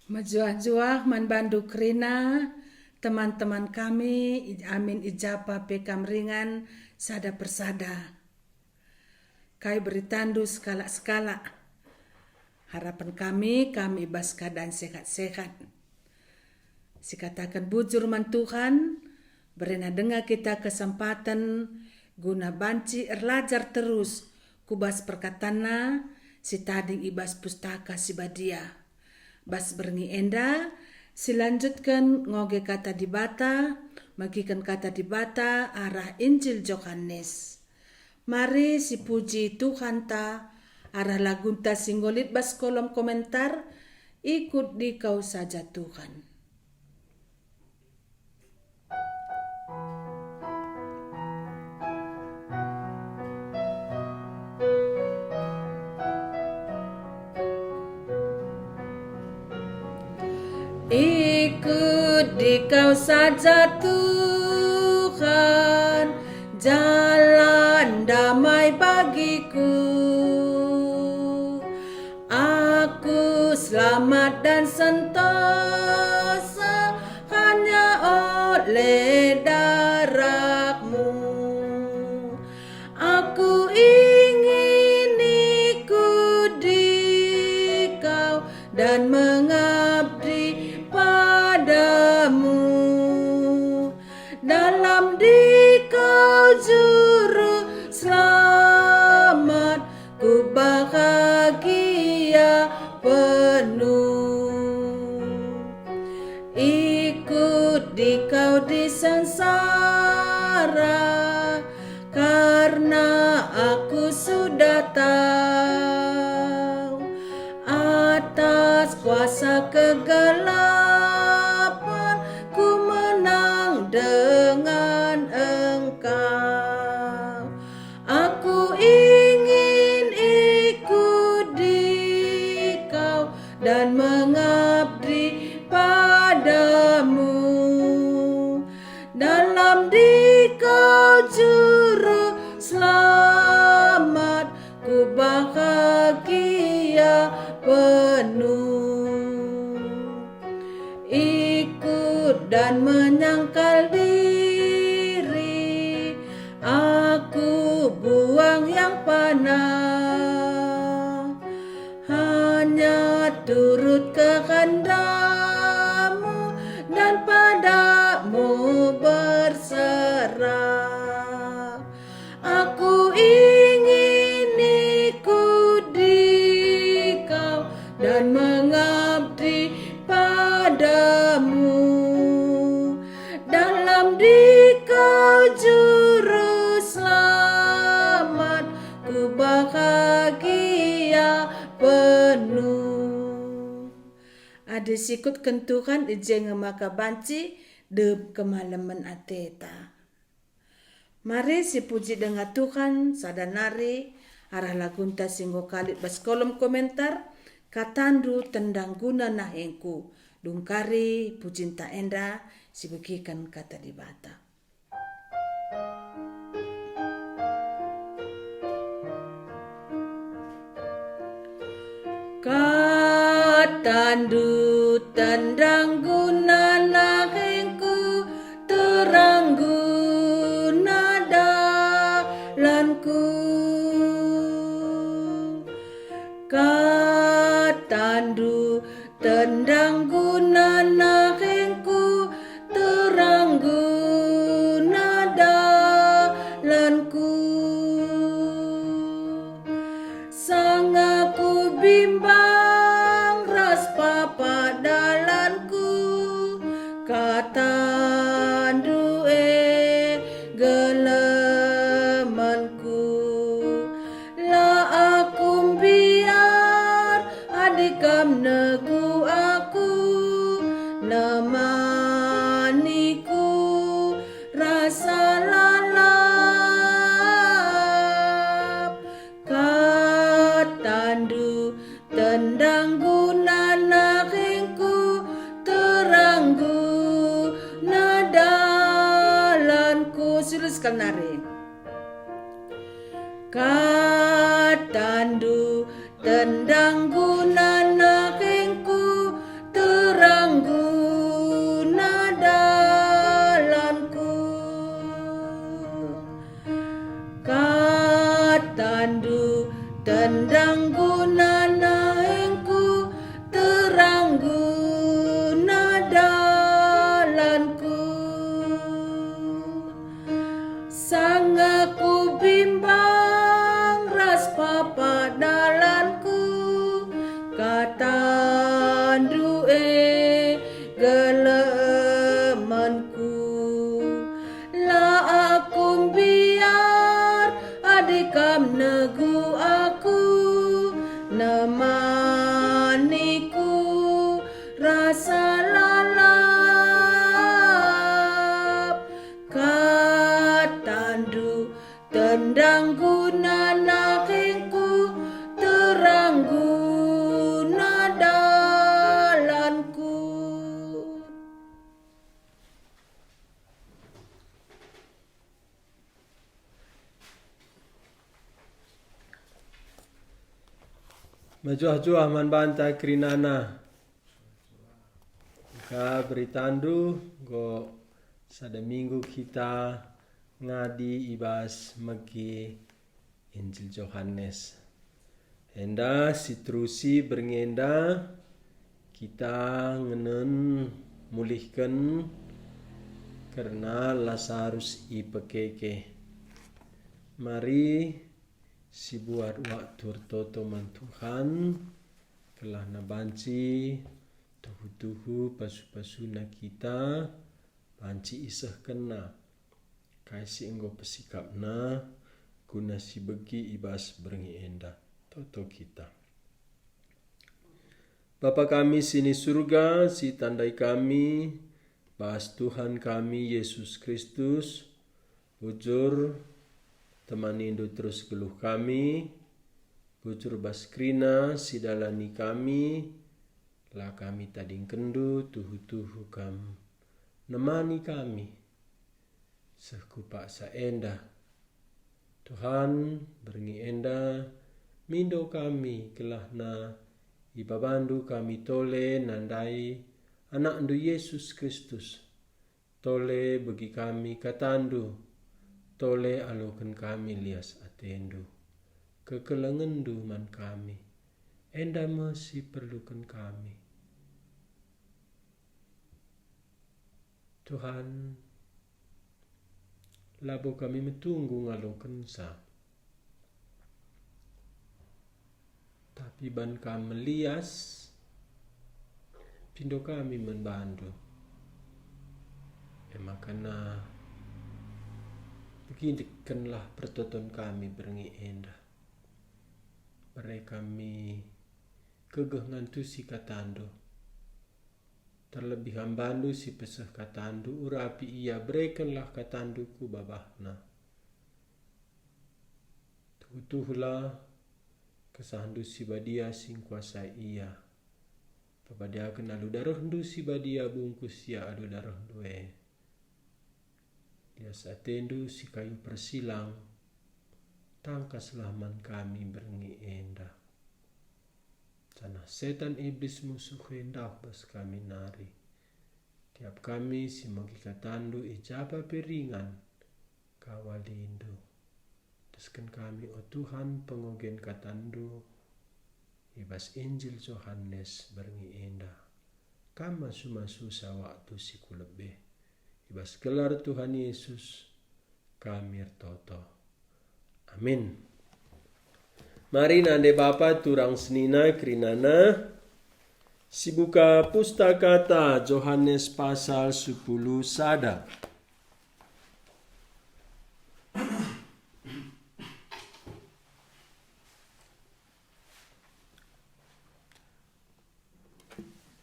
Majuah-juah man banduk rina, teman-teman kami, amin ijapa pekam ringan, sada persada. Kai beritandu skala-skala. Harapan kami ibas keadaan sehat-sehat. Sikatakan bujur man Tuhan, berena dengar kita kesempatan guna banci erlajar terus, kubas perkatana, si tading ibas pustaka si badia. Bas berngi enda, silanjutkan ngoge kata di bata, magikan kata di bata arah Injil Yohanes. Mari si puji Tuhan ta, arah lagunta singgolit bas kolom komentar, ikut di kau saja Tuhan. Ikut di kau saja Tuhan, jalan damai bagiku. Aku selamat dan sentosa hanya oleh darah-Mu. Aku ingin ikut di kau dan mengabdi padamu. Dalam di kau juru selamat, ku bahagia penuh. Ikut di kau di sengsara, karena aku sudah tahu atas kuasa kegelapan ku menang dengan Engkau. Aku ingin ikut di kau dan mengabdi padamu. Dalam di kau juru selamat, ku bahagia penuh. Ikut dan menyangkal diri, aku buang yang panah, hanya turut kehendak-Mu dan pada-Mu berserah. Aku ingin ikut di kau dan mengabdi padamu. Dalam di kau juru selamat, ku bahagia penuh. Ada sikut kentuhan ije ngemaka banci deb kemalaman ateta. Mari si puji dengan Tuhan sadanari arah lagunta singgo kalit bas kolom komentar katandu tendang guna nahengku dungkari pujinta enda si begikan kata di bata. Katandu tendang guna nahengku terang guna dalanku. Katandu tendang guna nahengku terang guna dalanku. Sang aku bimbang ras papa dalanku, katandu gelemanku. La aku biar adikam negu aku, nemaniku rasa lalap. Katandu tendang guna nahengku terang guna dalanku. Siluskan nari. Katandu tendang guna nahengku terang pandu gelemanku. La aku biar adikam negu aku nemaniku rasa lalap katandu tendang guna nakinku terang guna dalanku. Majuah-juah man banta krinana. Ka beritandu go sada minggu kita ngadi ibas megi Injil Yohanes. Enda siturusi berngenda kita ngenen mulihkan karena Lazarus ipekeke. Mari si buat waktu toto man Tuhan kelah nabanci tuhu-tuhu pasu-pasuna kita banci isah kena kaisi enggo pesikapna guna si begi ibas berengi enda toto kita. Bapa kami sini surga, si tandai kami bahas Tuhan kami Yesus Kristus bujur temani Indo terus geluh kami, bujur baskrina sidalani kami, lah kami tading kendu tuhu-tuhu kam, nemani kami, sekupak saenda. Tuhan beringi enda, mindo kami kelahna, ibabandu kami tole nandai, anak ndu Yesus Kristus, tole bagi kami katandu, tole alokan kami lias atendu, kekelengendu man kami, enda masih perlukan kami. Tuhan, labo kami metunggu ngalokan sa, tapi ban kami lias, pindo kami membantu. Makana beginikanlah pertonton kami berengi enda. Mereka kami kegeh ngantu si katando. Terlebih hambandu si pesah katandu urapi ia berikanlah katanduku babahna. Tuhulah kesahandu si badia sing kuasa ia. Pabadia kenalu darah ndu si badia bungkus ya adu darah due. Dia satendu si kayu persilang, tangkaslah man kami berengi enda. Tanah setan iblis musuh hendak bas kami nari. Tiap kami si magi katandu ijaba peringan, kawalindu. Desken kami o Tuhan pengogen katandu, ibas Injil Yohanes berengi enda. Kama sumasu sa waktu si kulebe. Ibas gelar Tuhan Yesus kami toto. Amin. Mari nande Bapa turang senina krinana sibuka pustakata Yohanes pasal 10 sada.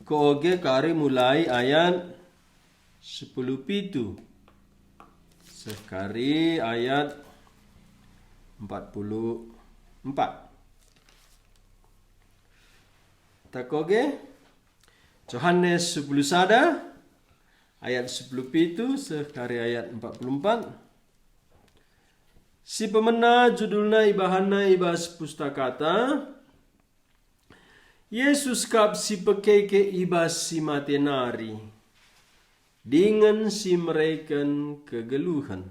Koge kari mulai ayat 10 pitu sekali ayat 44. Takoge Yohanes 10 sada ayat 10 pitu sekali ayat 44. Si pemena judulna ibahana ibas pustakata Yesus kap si pekeke ibas si matenari dengan si mereken kegeluhan.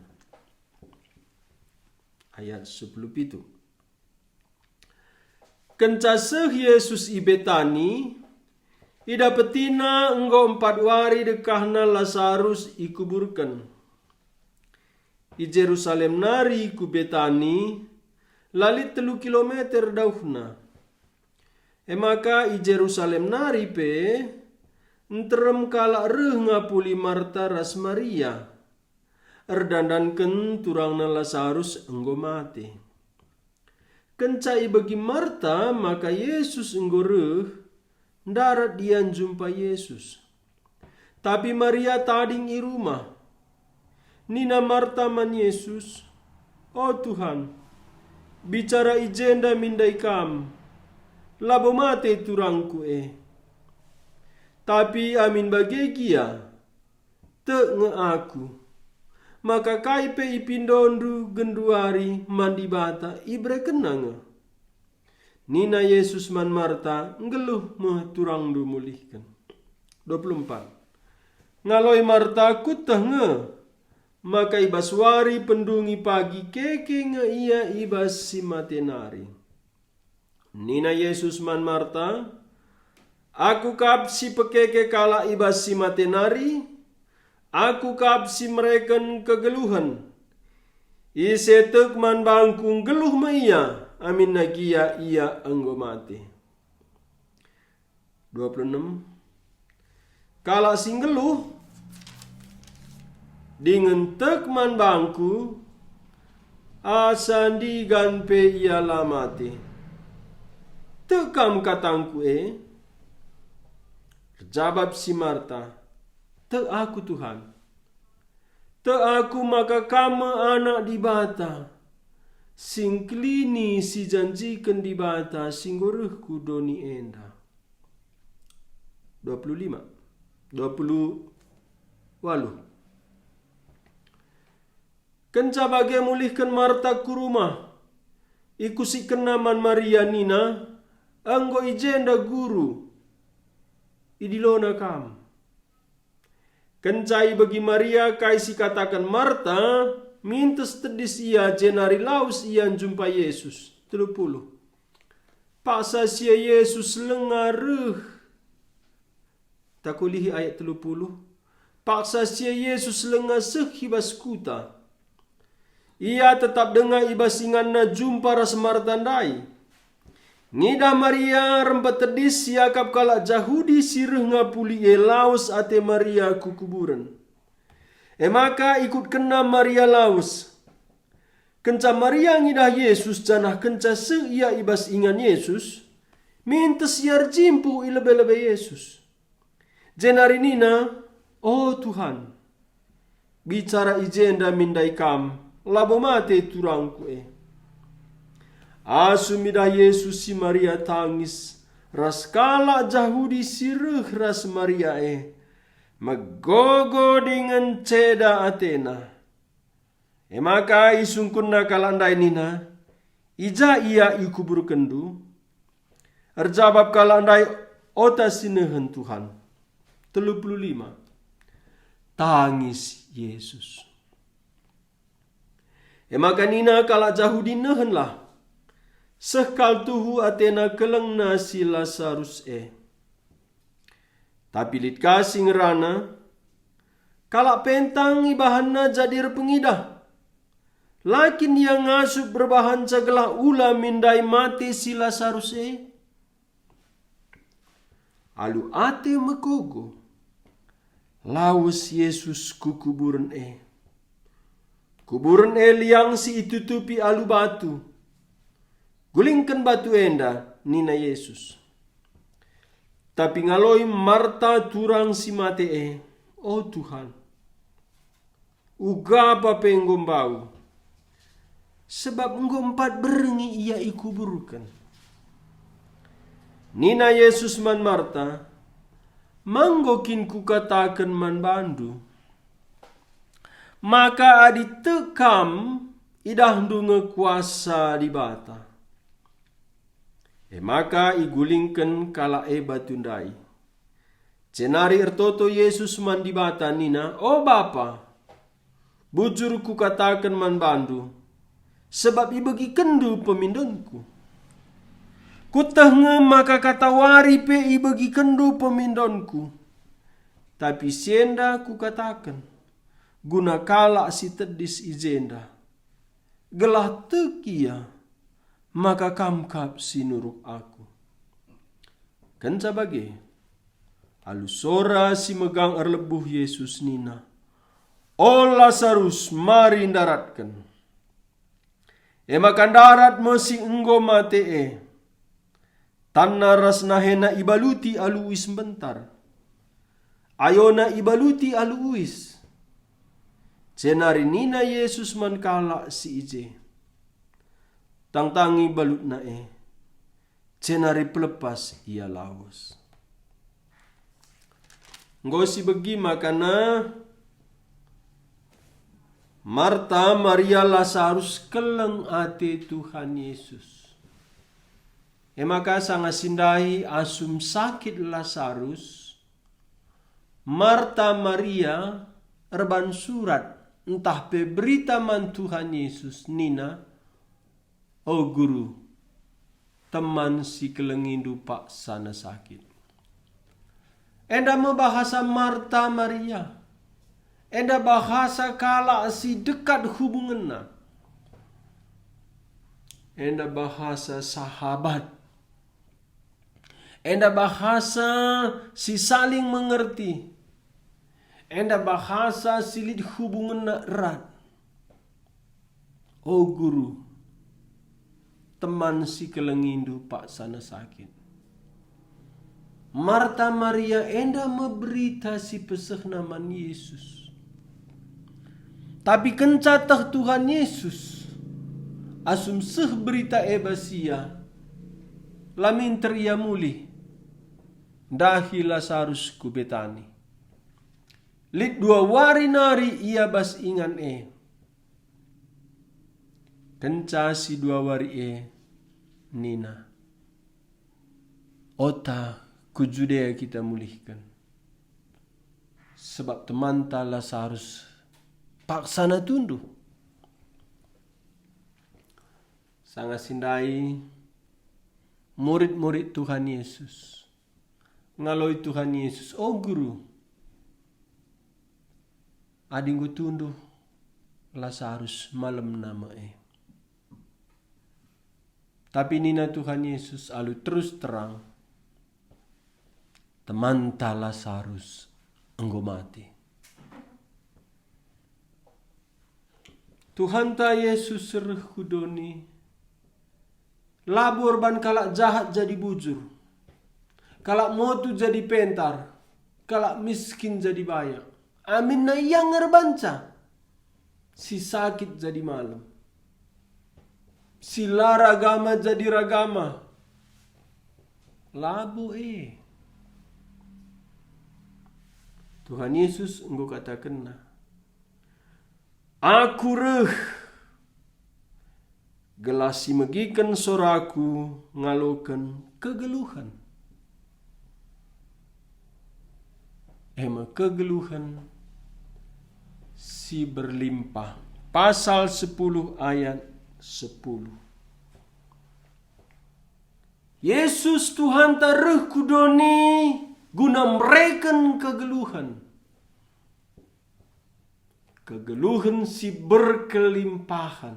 Ayat 10 itu. Kencaseh Yesus ibetani, ida petina enggo 4 wari dekahna Lazarus ikuburkan. I Jerusalem nari ku Betani, lalit 3 kilometer dauhna. Maka i Jerusalem nari pe entrem kala reh ngapuli Marta ras Maria. Erdandanken turangna Lazarus enggo mati. Kencai bagi Marta maka Yesus enggo reh darat dian jumpa Yesus. Tapi Maria tading i rumah. Nina Marta man Yesus, "Oh Tuhan, bicara ijenda mindai kam, labo mate turangku Tapi amin bagegia, te nge aku. Maka kaipe ipindondu genduari mandi bata ibre kenanga." Nina Yesus man Marta ngeluh meh turangdu mulihkan. 24. Ngaloi Marta kutah nge, maka ibas wari pendungi pagi keke nge ia ibas si matenari. Nina Yesus man Marta, "Aku kap si pekeke kala ibas si matenari, aku kap si mereken kegeluhan. Isetek man bangkung geluh ma ia, amin nagia ia enggo mati." 26. Kala sing geluh, dengan tek man bangku, asandi ganpe ia lamati. Tekam katangku Jawab si Marta, "Te aku Tuhan. Te aku maka kama anak di bata. Sing klini si janjikan di bata sing goruhku doni enda." 28. Kenca bagai mulihkan Marta ku rumah, ikusi kenaman Maria Nina, anggo ijenda guru, idilona kam. Kencai bagi Maria kaisi katakan Marta, mintes tedis ia jenari laus ia jumpa Yesus. 30. Paksa sia Yesus lengaruh. Takulihi ayat 30. Paksa sia Yesus lengah sehibas kuta. Ia tetap dengar ibas inganna jumpa ras martandai. Ngida Maria rempat tedis siakap kalak Jahudi sireh ngapuli laus ate Maria ku kuburan. Maka ikut kena Maria laus. Kenca Maria ngidah Yesus janah kenca se ia ibas ingan Yesus. Mintes siar jimpu ilebe-lebe Yesus. Jenari nina, "Oh Tuhan, bicara ijenda mindai kam, labo mate turangku Asumida Yesus si Maria tangis, ras kala Jahudi sireh ras Maria Magogo dengan ceda Athena. Maka isungkunna kalandai nina, "Ija ia ikubur kendu." Erjawab kalandai, "Ota sinehen Tuhan." 35. Tangis Yesus. Maka nina kala Jahudi nehenlah. Sekal tuhu Athena kelengna si Lazarus Tapi lit kasing rana, kala pentang ibahanna jadir pengidah. Lakin yang ngasup berbahan cagalah ula mindai mati si Lazarus Alu ate mekogo. Laus Yesus ku kuburan Kuburan liang si itutupi alu batu. Gulingkan batu enda nina Yesus. Tapi ngaloi Marta turang si mate "Oh Tuhan, ugapa penggombau, sebab enggompat berengi ia ikuburkan." Nina Yesus man Marta, "Manggokin ku katakan man bandu, maka adi tekam idah dunge kuasa di bata." Maka igulingkan kala batundai. Cenari ertoto Yesus man di bata nina, "Oh Bapa, bujur ku katakan man bandu, sebab ibagi kendu pemindonku. Kutenge maka katawari pe ibagi kendu pemindonku. Tapi sienda ku katakan, guna kala si tedis ijenda. Gelah tekia, maka kamkap sinuruk aku." Kenca bage. Alu sora si megang erlebuh Yesus nina. O Lazarus, mari daratkan. Makan darat mesi enggo mate Tanna rasnahena ibaluti aluis bentar. Ayona ibaluti aluis. Cenari nina Yesus man kala si ije. Tangtangi balut na Cenari pelepas ia laos. Ngosi begi makana Marta, Maria, Lazarus keleng ate Tuhan Yesus. Maka sanga sindai asum sakit Lazarus. Marta, Maria erban surat entah pe berita man Tuhan Yesus nina. O guru, teman si kelengindu pak sana sakit. Enda membahasa Marta, Maria. Enda bahasa kala si dekat hubunganna. Enda bahasa sahabat. Enda bahasa si saling mengerti. Enda bahasa si lid hubunganna erat. O guru, teman si kelengindu pak sana sakit. Marta Maria enda memberita si peseh naman Yesus. Tapi kencatah Tuhan Yesus asum seh berita ebasia lamin teria muli dahi Lazarus ku Betani. Lid 2 wari nari ia bas ingan kenca si 2 wari nina. Ota ku Judea kita mulihkan. Sebab teman ta Lazarus paksana tunduh. Sanga sindai murid-murid Tuhan Yesus. Ngaloi Tuhan Yesus, o guru, adinggu tunduh Lazarus malam nama Tapi nina Tuhan Yesus alu terus terang. Teman ta Lazarus enggo mati. Tuhan ta Yesus sereh kudoni. Labur ban kalak jahat jadi bujur. Kalak motu jadi pentar. Kalak miskin jadi banyak. Amin na yang ngerbanca. Si sakit jadi malam. Si laragama jadi ragama. Labu Tuhan Yesus engkau katakan Aku reh gelasi megikan soraku ngalokan kegeluhan. Kegeluhan si berlimpah. Pasal 10 ayat 10. Yesus Tuhan tareh kudoni guna mereken kegeluhan. Kegeluhan si berkelimpahan.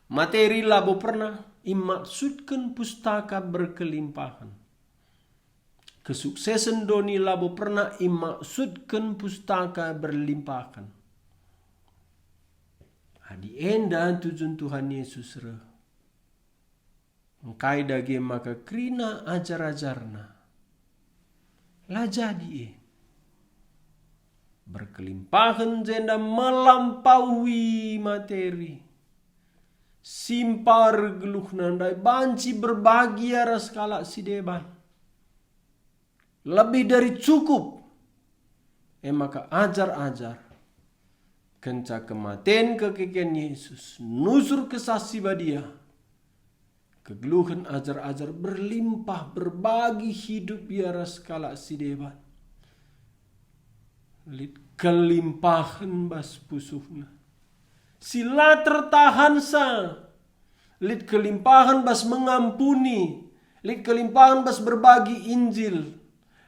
Materi labo pernah imaksudkan pustaka berkelimpahan. Kesuksesan doni labo pernah imaksudkan pustaka berlimpahan. Adi enda tujuan Tuhan Yesus reh. Engkai dage maka krina ajar-ajarna. Lah jadi berkelimpahan jenda melampaui materi. Simpar geluh nandai banci berbagi aras kalak si deban. Lebih dari cukup. Maka ajar-ajar. Kenca kematen kekeken Yesus. Nusur kesasi badia. Kegeluhan ajar-ajar berlimpah berbagi hidup biaras kalak si deban. Lid kelimpahan bas pusuhna. Sila tertahan sa. Lid kelimpahan bas mengampuni. Lid kelimpahan bas berbagi Injil.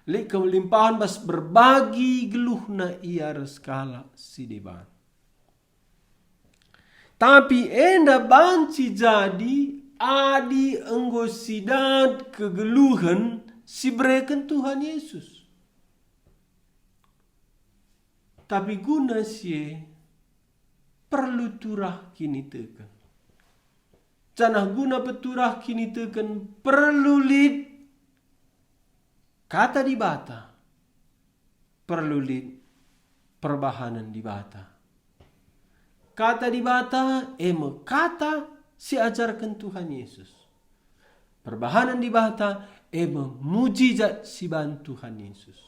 Lid kelimpahan bas berbagi geluhna ia reskala si deban. Tapi enda banci jadi adi enggo sidat kegeluhan si bereken Tuhan Yesus. Tapi guna sie perlu turah kini tekan. Canah guna peturah kini tekan perlu lid kata di bata. Perlu lid perbahanan di bata. Kata di bata emo kata si ajarkan Tuhan Yesus. Perbahanan di bata emo mujizat si bantu Tuhan Yesus.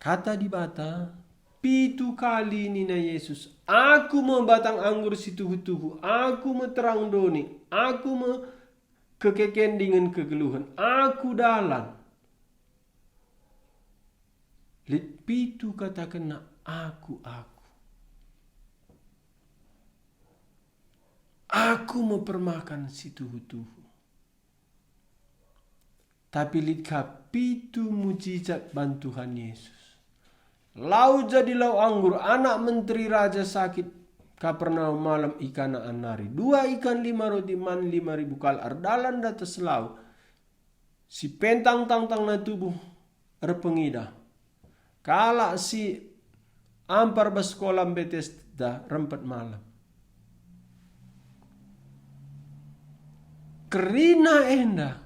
Kata di bata, 7 kali nina Yesus, aku mau batang anggur si tuhu-tuhu, aku mau terang doni, aku mau kekeken dengan kegeluhan, aku dalan. Lit 7 kata kena aku. Aku mau permakan si tuhu-tuhu. Tapi lit kapitu mujizat bantuan Yesus. Lau jadi lau anggur, anak menteri raja sakit, Kapernaum malam ikan anari. 2 ikan 5 roti man 5.000 kal ardalan datas lau. Si pentang tang na tubuh erpengida. Kala si ampar baskolam Bethesda rempet malam. Kerina enda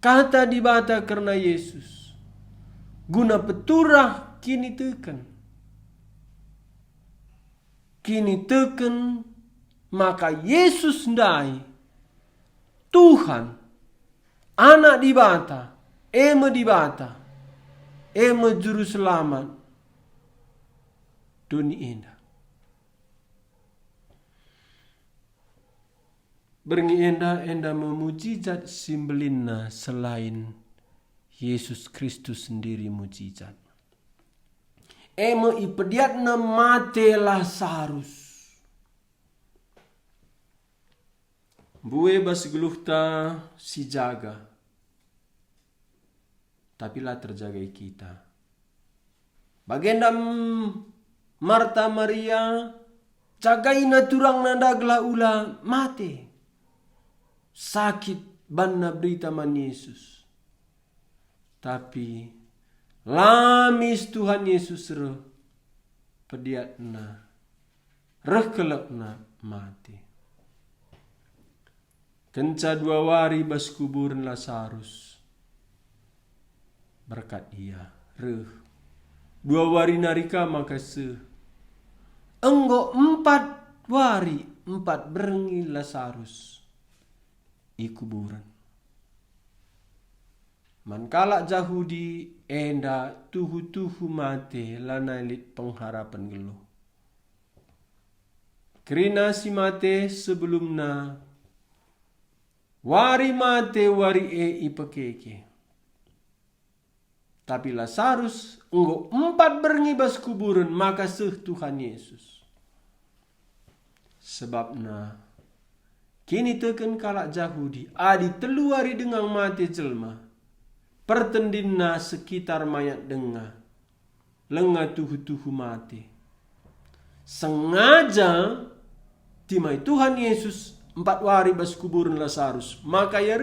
kata di bata karena Yesus. Guna peturah kini teken maka Yesus ndai Tuhan anak di bata eme juru selamat doni enda berngi enda memujizat simbelinna selain Yesus Kristus sendiri mujizat. Eme ipediatna mate Lazarus. Bue bas geluhta si jaga. Tapi lah terjaga kita. Bagendam Marta Maria jagaina turang nandagla ula mate. Sakit banna berita man Yesus. Tapi lamis Tuhan Yesus pediatna kelakna mati. Kenca 2 wari bas kuburan Lazarus. Berkat ia 2 wari narika maka enggo 4 wari 4 berengi Lazarus i kuburan. Mankala Yahudi enda tuhu-tuhu mate lanailit pengharapan geluh. Kerina si mate sebelumna wari mate wari ipekeke. Tapi Lazarus enggo 4 berengi bas kuburan maka Tuhan Yesus. Sebabna kini teken kalak Yahudi adi 3 hari dengan mate jelma. Pertendinna sekitar mayat denga. Lenga tuhu-tuhu mati. Sengaja timai Tuhan Yesus 4 hari bas kuburan Lazarus. Maka ya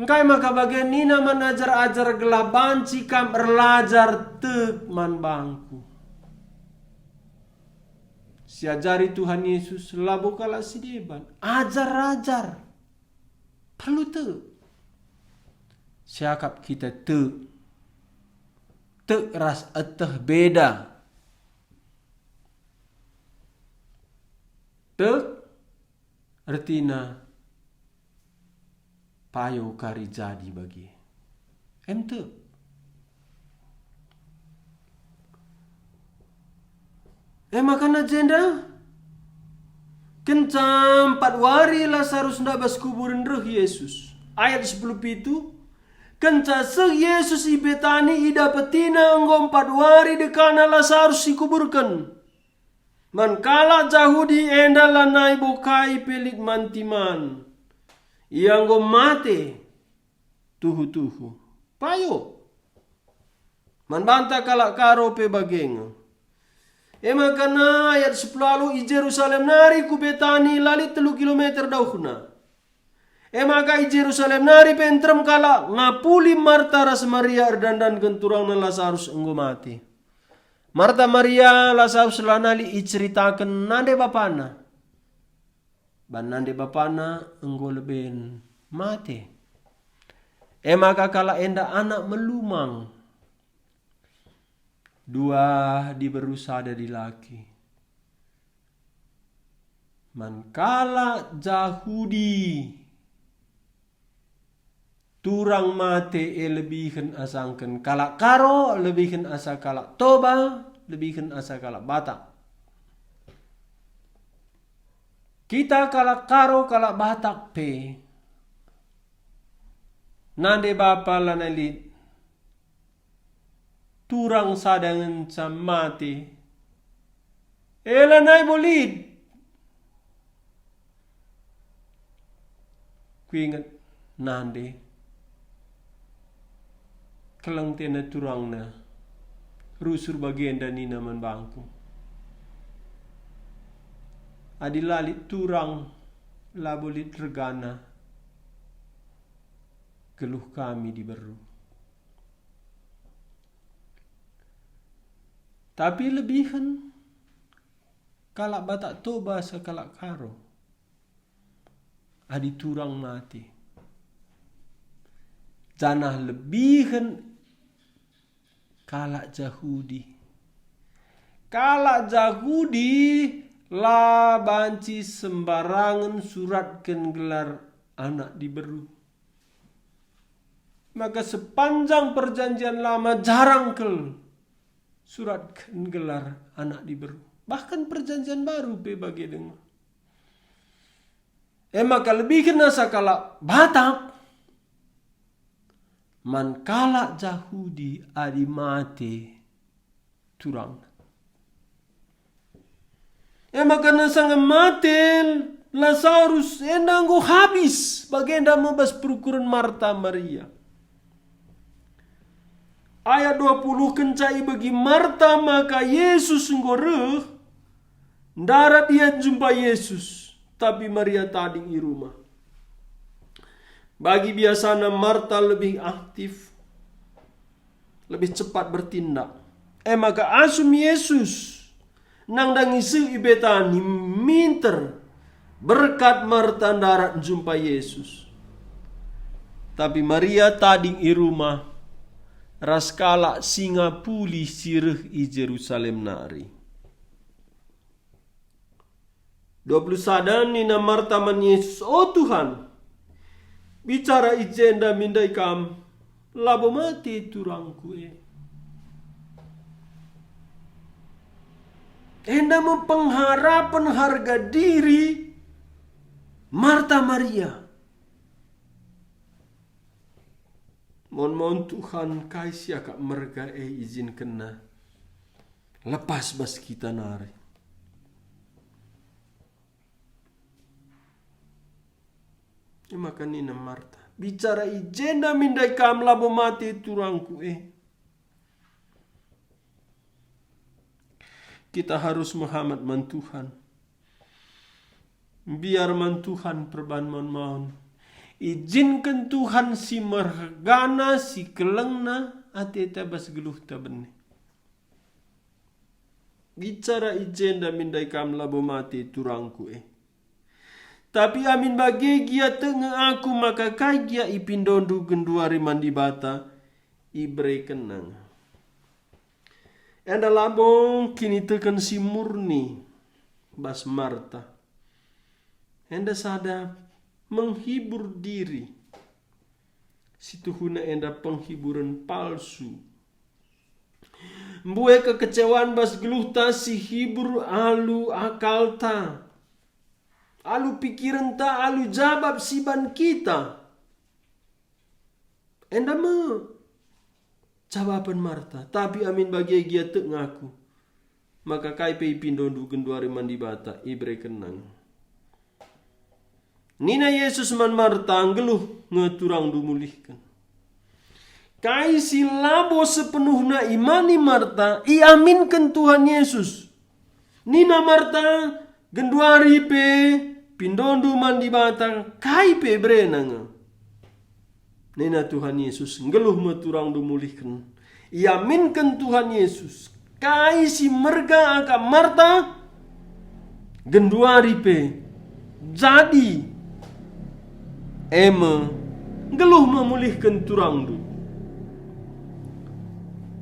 engkai maka bagian nina manajar-ajar gelah banci kam erlajar tek man bangku. Siajari Tuhan Yesus labo kala si deban. Ajar-ajar. Perlu tek. Siakap kita tek ras eteh beda. Tek artina payo kari jadi bagi. Tek. Makan agenda. Kencam 4 wari Lazarus ndak bas kuburan roh Yesus. Ayat 10 itu. Kenca Yesus i Betani ida petina enggo 4 wari dekana Lazarus ikuburkan. Mankala Yahudi enda lanai bokai pelit mantiman. Ia enggo mate. Tuhu-tuhu. Payo. Man banta kalak karo pe bagenga. Makana ayat 10 lalu i Jerusalem nari ku Betani lali 3 kilometer dauhna. Maka i Jerusalem nari pentrem kala ngapuli Marta ras Maria erdandan genturang na Lazarus enggo mati. Marta Maria Lazarus lanali i ceritakan nande bapana. Ban nande bapana enggo leben mati. Maka kala enda anak melumang. 2 diberu sada di laki. Mankala Jahudi turang mate lebihin asangken kala karo lebihin asa kala toba lebihin asa kala batak. Kita kala karo kala batak pe nande bapa lanali turang sadangan samati. Elanay bolid. Kuingat nande. Kelang tena turang na. Rusur bagian dani naman bangku. Adilalit turang labolit regana. Geluh kami diberu. Tapi lebihan kalak batak toba sekalak karo. Adi turang mati. Janah lebihan kalak Jahudi. Kalak Jahudi la banci sembarangan suratkan gelar anak diberu. Maka sepanjang perjanjian lama jarang kel suratkan gelar anak diberu. Bahkan perjanjian baru pe bagi dengar. Maka lebih kena sakala Batak. Man kala Jahudi adi mate turang. Maka nasang mate Lazarus endanggo habis bagenda mebas perukuran Marta Maria. Ayat 20 kencai bagi Marta maka Yesus nggoreh darat dia jumpa Yesus tapi Maria tadi di rumah. Bagi biasanya Marta lebih aktif, lebih cepat bertindak. Maka asum Yesus nang dangisi Betani minter berkat Marta darat jumpa Yesus. Tapi Maria tadi di rumah. Raskala singa puli sirih i Jerusalem nari. 20 sadan nina Marta man Yesus, oh Tuhan, bicara ijenda mindai kam, labo mati turangku Enda mempengharapan harga diri Marta Maria. Mohon Tuhan kasih akak merga izin kena lepas bas kita nari. Maka nina Marta bicara ijenda mindai kam labo mati turangku Kita harus Muhammad man Tuhan. Biar man Tuhan perban mon. Izinkan Tuhan si mergana si kelengna ateta bas geluh tabene. Bicara ijenda mindai kam labo mati turangku Tapi amin bagi gia tengah aku maka kai gia ipindondu genduari mandi bata ibre kenang. Enda labong kini tekan si murni bas Marta. Enda sada menghibur diri. Situ huna enda penghiburan palsu. Mbue kekecewaan bas geluh ta si hibur alu akal ta. Alu pikiran ta alu jawab siban kita. Enda me jawaban Marta. Tapi amin bagi gia tek ngaku. Maka kai pe pindondu genduari mandi bata ibre kenang. Nina Yesus man Marta anggeluh ngeturang dumulihkan. Kai silabo sepenuhna imani Marta iaminkan Tuhan Yesus. Nina Marta genduari pe pindondu mandi batang kai pe berenanga. Nena Tuhan Yesus ngeluh meturang dumulihkan. Iaminkan Tuhan Yesus kai si merga aka Marta genduari pe jadi eme ngeluh memulihkan turang du.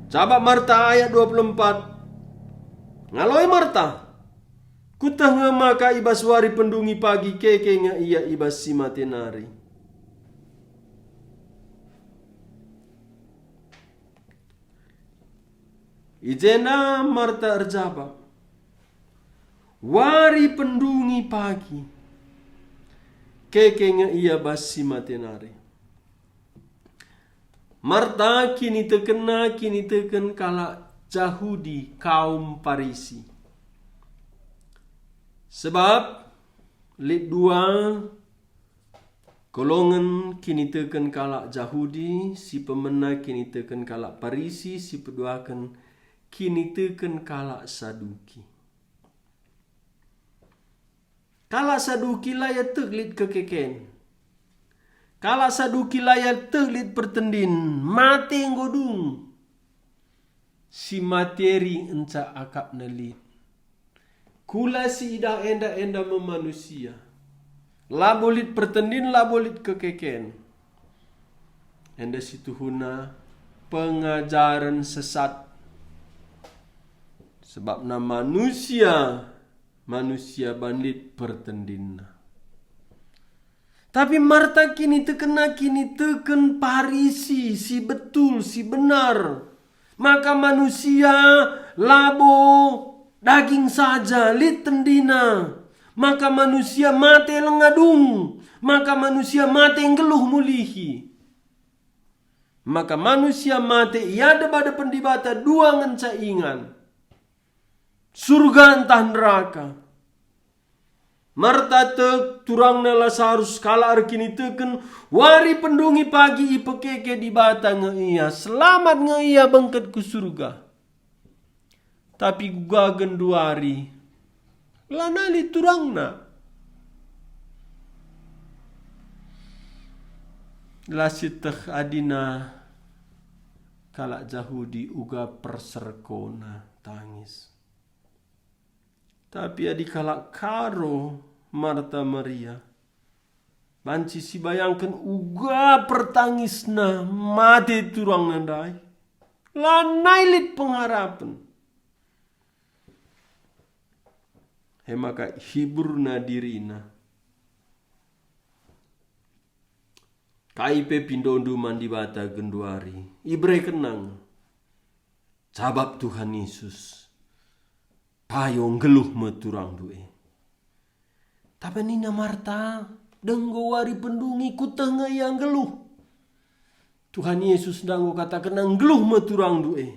Coba Marta ayat 24. Ngaloi Marta, kutah maka ibas wari pendungi pagi keke nga iya ibas si matenari. Ijena Marta erjaba, wari pendungi pagi keke nga iya bas si matenari. Marta kini teken kala Yahudi kaum Parisi. Sebab lit dua golongan kini teken kala Yahudi, si pemena kini teken kala Parisi, si peduakan kini teken kala Saduki. Kala Saduki layat teglit kekeken. Kala Saduki layat teglit pertendin mate ngodung. Si materi enca akap nelit. Kula si ida enda memanusia. Labolit pertendin, labolit kekeken. Enda situ huna pengajaran sesat. Sebab na manusia bandit pertendinna. Tapi Marta kini teken Parisi, si betul, si benar. Maka manusia labo daging saja, lit tendina. Maka manusia mate lengadung. Maka manusia mate ngeluh mulihi. Maka manusia mate iada pada pendibata dua ngenca ingan. Surga entah neraka. Marta tek turangna Lazarus kala arkini teken wari pendungi pagi ipekeke di bata ngeiya selamat ngeiya bangket ke surga. Tapi gua genduari lanali turangna lasiteh adina kala Yahudi uga perserkona tangis. Tapi adi kala karo Marta Maria banci si bayangkan uga pertangisna mati turang nandai lanailit pengharapan. Maka hiburna dirina kaipe pindondu mandi bata genduari ibre kenang sabab Tuhan Yesus payong geluh meturang due. Tapi nina Marta denggo wari pendungi ku tengah yang geluh. Tuhan Yesus danggo katakan nang geluh meturang due.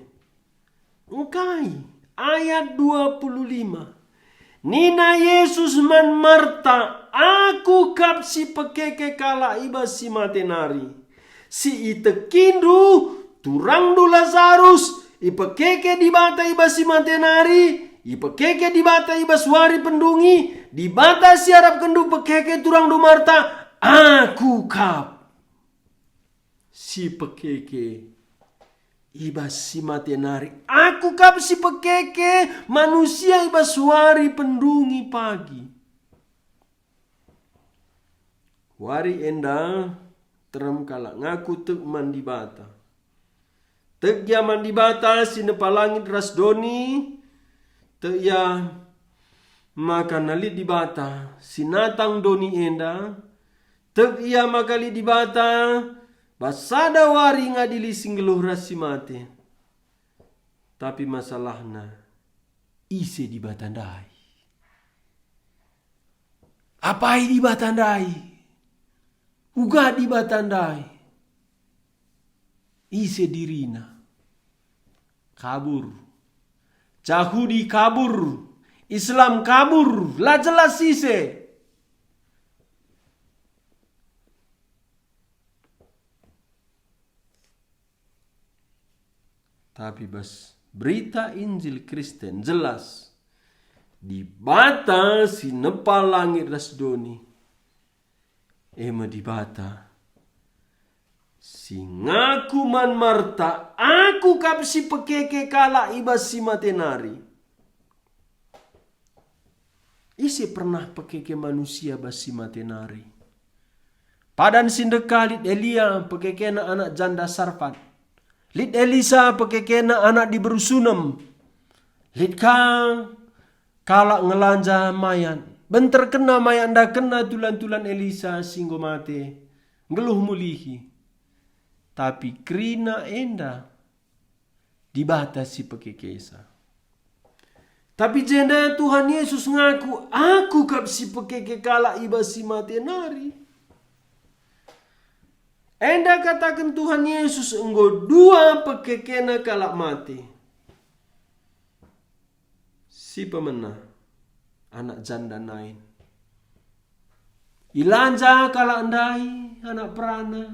Engkai ayat 25. Nina Yesus man Marta aku kap si pekeke kala iba si matenari. Si itekindu turang du Lazarus ipekeke di bata iba si matenari. Ipekeke di bata iba suari pendungi. Di bata siarap kendu pekeke turang du Marta. Aku kap si pekeke iba si matenari. Aku kap si pekeke manusia iba suari pendungi pagi. Wari enda terem kala ngaku tek mandi bata. Tek ya mandi bata sinepa langit rasdoni. Te ya maka nali di bata sinatang doni enda. Tek ya makali di bata basada wari ngadili singgeluh rasi mate. Tapi masalahna ise di batandai. Apai di batandai? Uga di batandai. Ise dirina kabur. Yahudi kabur, Islam kabur, lah jelas ise. Tapi bas berita Injil Kristen jelas Di bata si nepal langit rasdoni. Ema di bata. Si ngaku man marta. Aku kap si pekeke kala ibas si matenari. Isi pernah pekeke manusia bas si matenari. Padan sindeka lit Elia pekekena anak janda Sarfat. Lit Elisa pekekena anak di Berusunem. Lit kang kalak ngelanja mayat. Bentar kena mayat nda kena tulan-tulan Elisa singgo mate. Ngeluh mulihi. Tapi krina enda dibatasi pekekesa. Tapi jenda Tuhan Yesus ngaku, aku kap si pekeke kalak ibas si matenari. Enda katakan Tuhan Yesus enggo dua pekekena kalak mati. Si pemenang, anak janda nain. Ilanja kalak ndai, anak perana.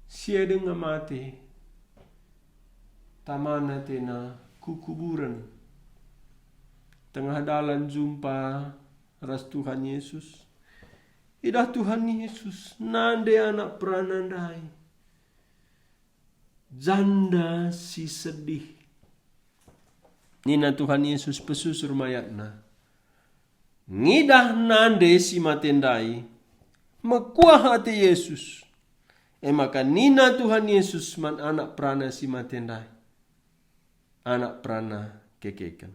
Sia dengan mati. Tamana tena kukuburan. Tengah dalan jumpa ras Tuhan Yesus. Idah Tuhan Yesus nande anak peranandai. Janda si sedih. Nina Tuhan Yesus pesusur mayatna. Ngidah nande si matendai. Mekuah hati Yesus. Maka nina Tuhan Yesus man anak perana si matendai. Anak perana kekekan.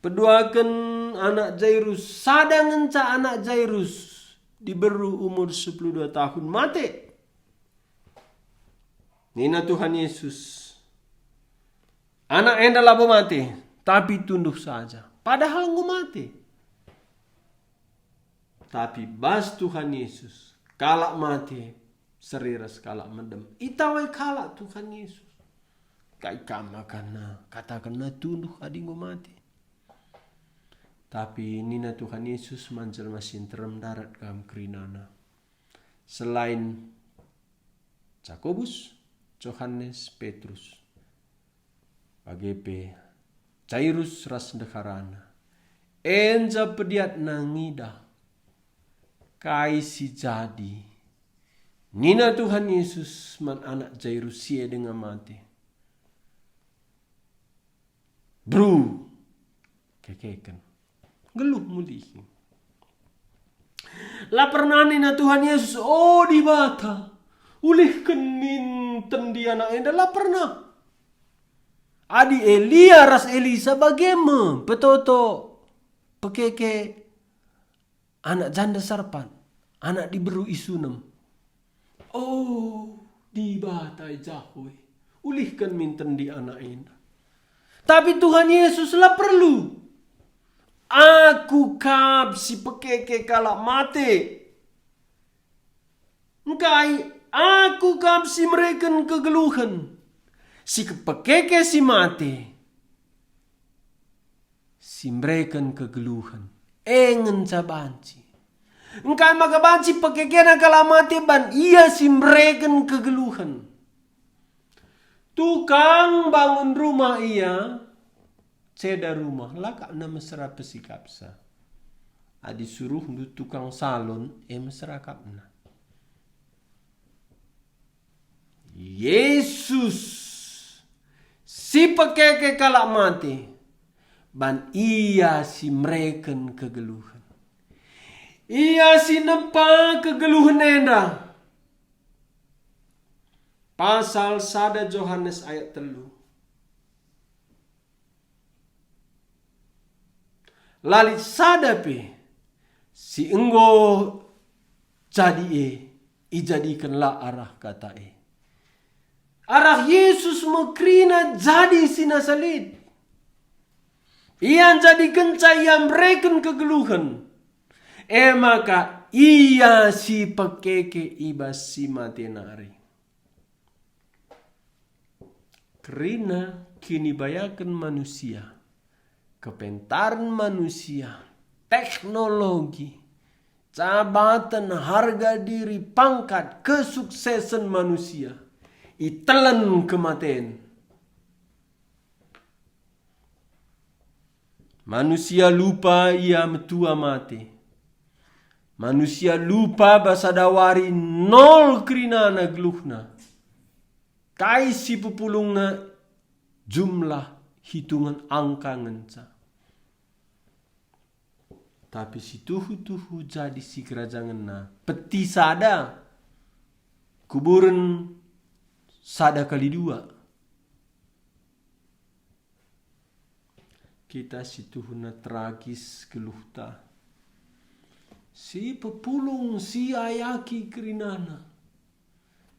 Peduakan anak Jairus. Sadang enca anak Jairus. Diberu umur 12 tahun. Mati. Nina Tuhan Yesus. Anak enda labo mati. Tapi tunduk saja. Padahal ngu mati. Tapi bas Tuhan Yesus. Kalak mati. Seriras kalak mendem. Itawai kalak Tuhan Yesus. Kai kama kana. Katakan tunduk adi ngu mati. Tapi nina Tuhan Yesus manjal masin terem darat kam kerinana. Selain Jakobus, Yohanes, Petrus, AGP, Jairus ras dekarana. Enja pediat nangida. Kai si jadi. Nina Tuhan Yesus man anak Jairus sia dengan mati. Bro, kekekan. Geluh mulihi. Lapar nina Tuhan Yesus. Oh di bata. Ulihkan minten di anak enda lapar na. Adi Elia ras Elisa bagaimana? Petoto. Pekeke. Anak janda Sarpan. Anak diberu Isunem. Oh di bata jahwe. Ulihkan minten di anak enda. Tapi Tuhan Yesus lah perlu. Aku kap si pekeke kalak mati. Engkai, aku kap si mereka kegeluhan. Si pekeke si mati. Si mereka kegeluhan. Engen cabanci. Engkai maka banci pekeke na kalak mati ban. Iya si mereka kegeluhan. Tukang bangun rumah iya. Ceda rumah laka na mesra pesikapsa. Adi suruh du tukang salon mesra kapna. Yesus si pekeke kalak mati. Ban iya si mereken kegeluhan. Iya si nempa kegeluhan enda. Pasal sada Yohanes ayat 3. Lalit sadape si enggo jadi ijadikanlah arah kata arah Yesus mekrina jadi sinasalit. Ian jadi kencai yang mereken kegeluhan. Maka iya si pekeke ibas si matenari. Kerina kini bayakan manusia. Kepentaran manusia, teknologi, jabatan, harga diri, pangkat, kesuksesan manusia, itelan kematian. Manusia lupa ia metua mate. Manusia lupa basadawari nol kerinana geluhna. Kai si pupulungna jumlah hitungan angka ngenca. Tapi si tuhu-tuhu jadi si kerajanganna. Peti sada. Kuburan sada kali dua. Kita si tuhuna tragis geluhta. Si pepulung si ayaki kerinana.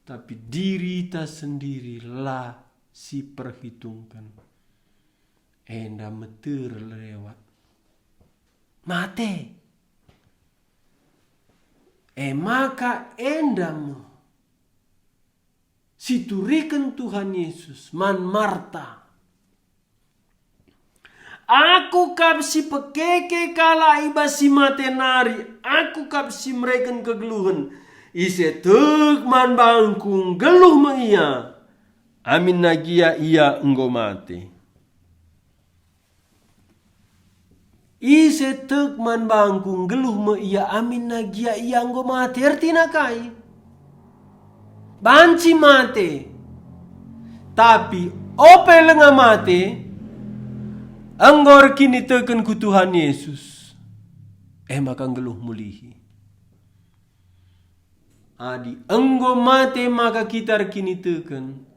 Tapi diri ta sendiri lah si perhitungkan. Enda meter lewat. Mate. Maka endam. Siturikan Tuhan Yesus man Marta. Aku kap si pekeke kala iba si matenari. Aku kap si mereken kegeluhan. Ise tek man bangkung geluh ma iya. Amin nagia iya enggo mate. Ise tek man bangkung geluh ma iya. Amin nagia iya enggo mate. Artina kai. Banci mate. Tapi ope lenga mate. Anggor kini teken ku Tuhan Yesus. Maka geluh mulihi. Adi enggo mate maka kita rekini teken.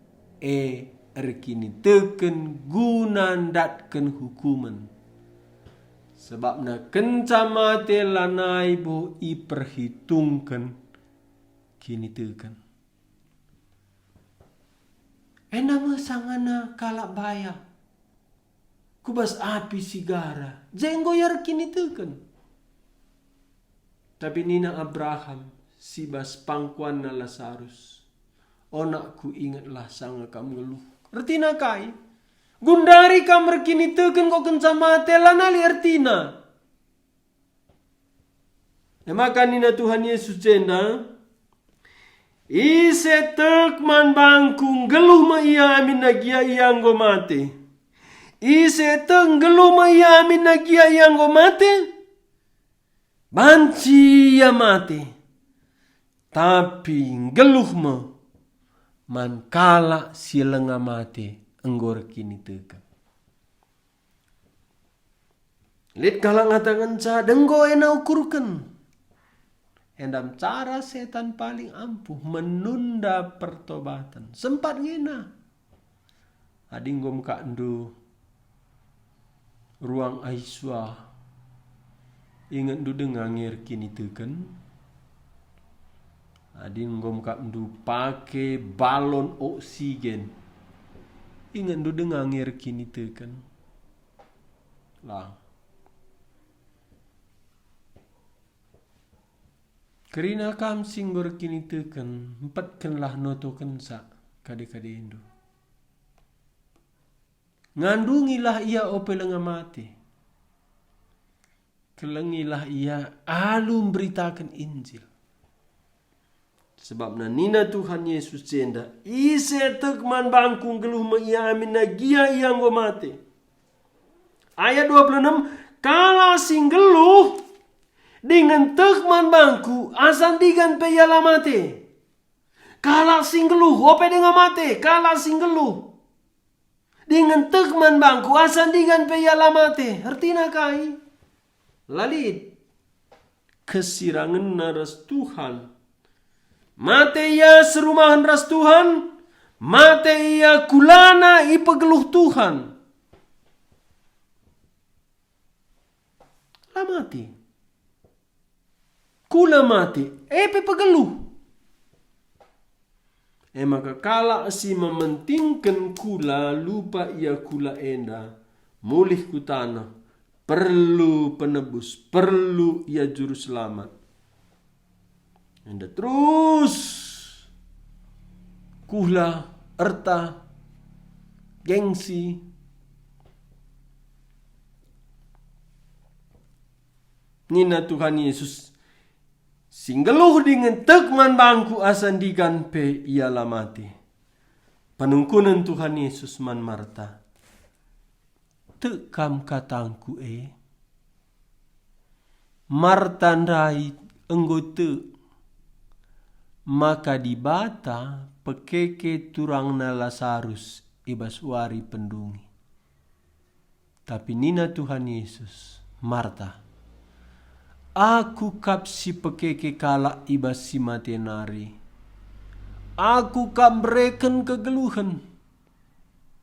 Rekini teken gunandatken hukuman. Sebab na kenca mate lanai bo iperhitungkan kini teken. Nama sangana kalak baya. Kubas api sigara. Jenggo yar kini teken. Tapi nina Abraham sibas pangkuan na Lazarus. Onakku ingatlah sanga kam ngeluh. Ertina kai. Gundari kam rekini teken kok kenca mate lanali ertina. Maka nina Tuhan Yesus jenda. Ise tek man bangkung geluh ma iya amin nagia iya nggo mate. Ise tek geluh ma iya amin nagia iya nggo mate. Banci ya mate. Tapi geluh ma man kala silenga mate enggor kini teka. Lit kala ngatakan ca denggo ena ukurken. Endam cara setan paling ampuh menunda pertobatan. Sempat ngena. Ading gom kak ndu ruang Aiswa. Ingat ndu dengangir kini teken. Ading gom kak ndu pake balon oksigen. Ingat ndu dengangir kini teken. Lah. Kerina kam singgor kini teken, empatkanlah noto kensa kade-kade Indo. Ngandungilah ia ope lenga mati. Kelengilah ia alum beritakan Injil. Sebab na nina Tuhan Yesus jenda, ise tekman bangkung geluh ma ia amin nagia ia nggo mati. Ayat 26, kala sing geluh dengan tekman bangku asan digan pe yala mate. Kala singgeluh ope dengan mate. Kala singgeluh dengan tekman bangku asan digan pe yala mate. Artina kai lalit kesirangan naras Tuhan. Mate ia serumahan ras Tuhan. Mate ia kulana ipegeluh Tuhan. Lah mati. Kula mati, pe pegeluh. Maka kala si mementingkan kula, lupa ia kula enda, mulih ku tanah, perlu penebus, perlu ia juru selamat. Enda terus kula, erta, gengsi, nina Tuhan Yesus singgeluh dengan tekman bangku asan digan pe ialah mati. Penungkunan Tuhan Yesus man Marta. tekam katangku Marta rai enggote maka dibata pekeke turangna Lazarus ibas wari pendungi. Tapi nina Tuhan Yesus, Marta, aku kap si pekeke kala ibas si matenari. Aku kap bereken kegeluhan.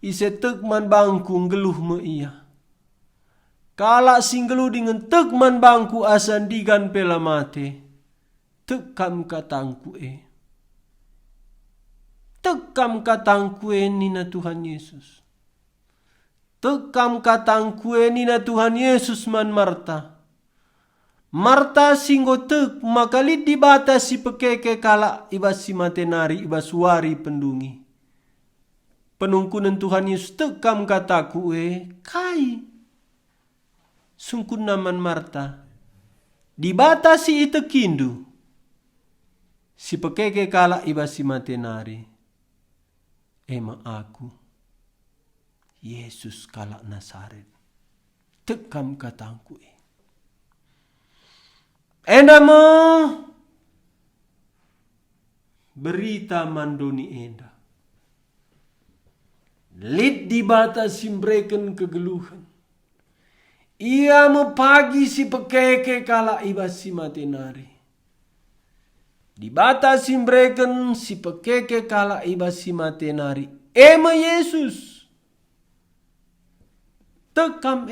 Ise tekman bangku ngeluh me iya. Kala singgeluh dengan tekman bangku asandigan pela mate. Tekam katangku Tekam katangku nina Tuhan Yesus. Tekam katangku nina Tuhan Yesus man Marta. Marta singgo tek makalit dibata si pekeke kala ibas si matenari ibas wari pendungi. Penungkunan Tuhan Yesus tekam kataku kai. Sungkun naman Marta. Dibata si ite kindu. Si pekeke kala ibas si matenari. Ema aku. Yesus kala Nazaret. Tekam katangku Enda mo berita mandoni enda. Lid dibata simbreken kegeluhan. Ia mepagi si pekeke kala ibas si matenari. Dibata simbreken si pekeke kala ibas si matenari. Ema Yesus. Tekam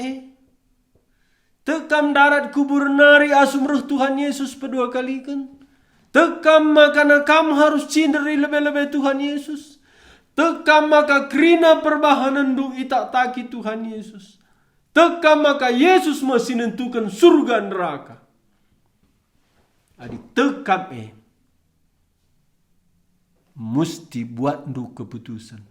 Tekam darat kubur nari asum roh Tuhan Yesus kedua kali kan. Tekam maka kam harus cinderi lebih-lebih Tuhan Yesus. Tekam maka krina perbahanan du itak taki Tuhan Yesus. Tekam maka Yesus masih nentukan surga neraka. Adi tekam mesti buat du keputusan.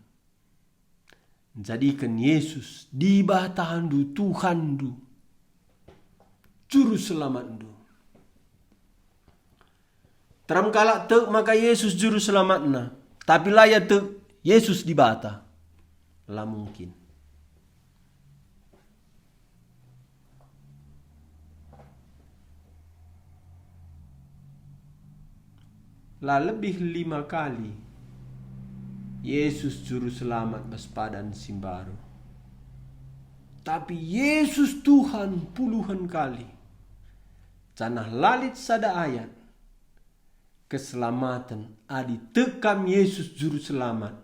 Jadikan Yesus dibatahan du Tuhan du. Juru selamat du. Teram kalak tek maka Yesus juru selamatna. Tapi layak tek Yesus dibata. Lah mungkin. Lah lebih 5 kali Yesus juru selamat baspadan simbaru. Tapi Yesus Tuhan puluhan kali. Canah lalit sada ayat. Keselamatan adi tekam Yesus juru selamat.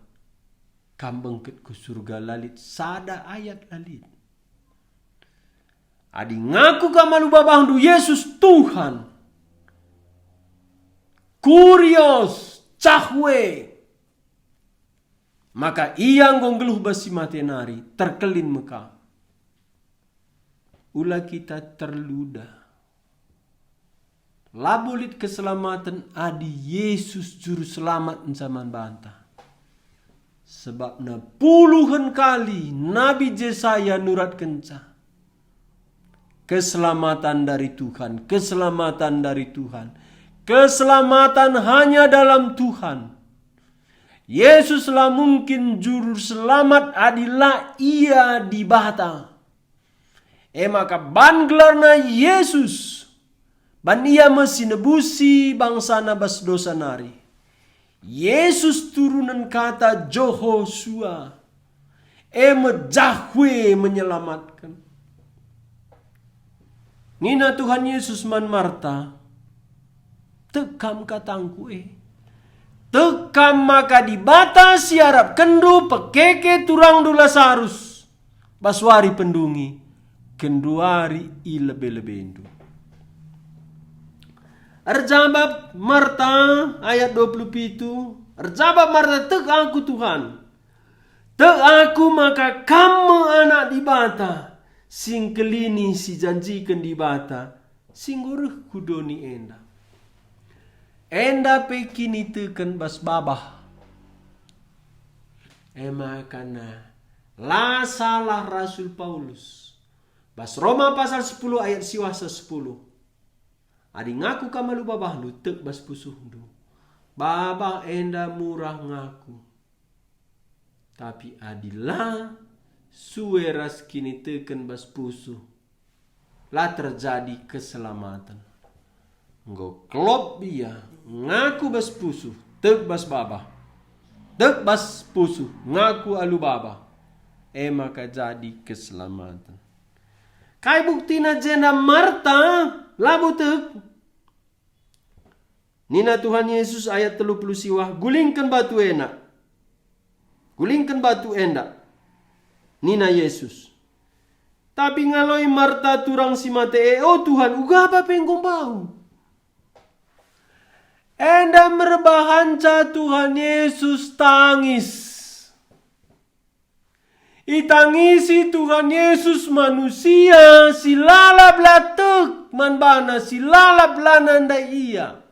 Kambengket ke surga lalit sada ayat lalit. Adi ngaku kamalu babahdu Yesus Tuhan. Kurios cahwe. Maka ia ngonggeluh basi matenari terkelin meka. Ula kita terluda. Labulit keselamatan adi Yesus juru selamat zaman bantah. Sebab na puluhan kali Nabi Yesaya nurat kenca. Keselamatan dari Tuhan, keselamatan dari Tuhan. Keselamatan hanya dalam Tuhan. Yesuslah mungkin juru selamat adilah ia dibata. Maka ban gelarna Yesus. Ban ia mesti nebusi bangsa nabas dosa nari. Yesus turunan kata Jehoshua. Jahwe menyelamatkan. Nina Tuhan Yesus man Marta. Tekam katangku Tekam maka dibata siarap kendu pekeke turang du Lazarus. Baswari pendungi. Kenduari ilebe-lebendu. Erjabab Marta ayat 27. Erjabab Marta tek aku Tuhan. Tek aku maka kamu anak dibata. Sing kelini si janjikan dibata. Sing uruh kudoni enda. Enda pekini teken bas babah. Makana la salah Rasul Paulus. Bas Roma pasal 10 ayat siwasa 10. Adi ngaku kamalu babah lu tek bas pusuh du. Babah enda murah ngaku. Tapi adilah sueras kini teken bas pusu. Lah terjadi keselamatan. Nggo klop dia ngaku bas pusu, tek bas baba. Tek bas pusu, ngaku alu baba. Maka jadi keselamatan. Kai buktina jenda Marta labu tek. Nina Tuhan Yesus ayat 30 siwah, gulingkan batu enak. Gulingkan batu endak. Nina Yesus. Tapi ngaloi Marta turang si mate, oh Tuhan, uga apa penggong bau? Enda merbahanca Tuhan Yesus tangis. Itangisi Tuhan Yesus manusia, silalap latuk, manbana silalap lananda iya.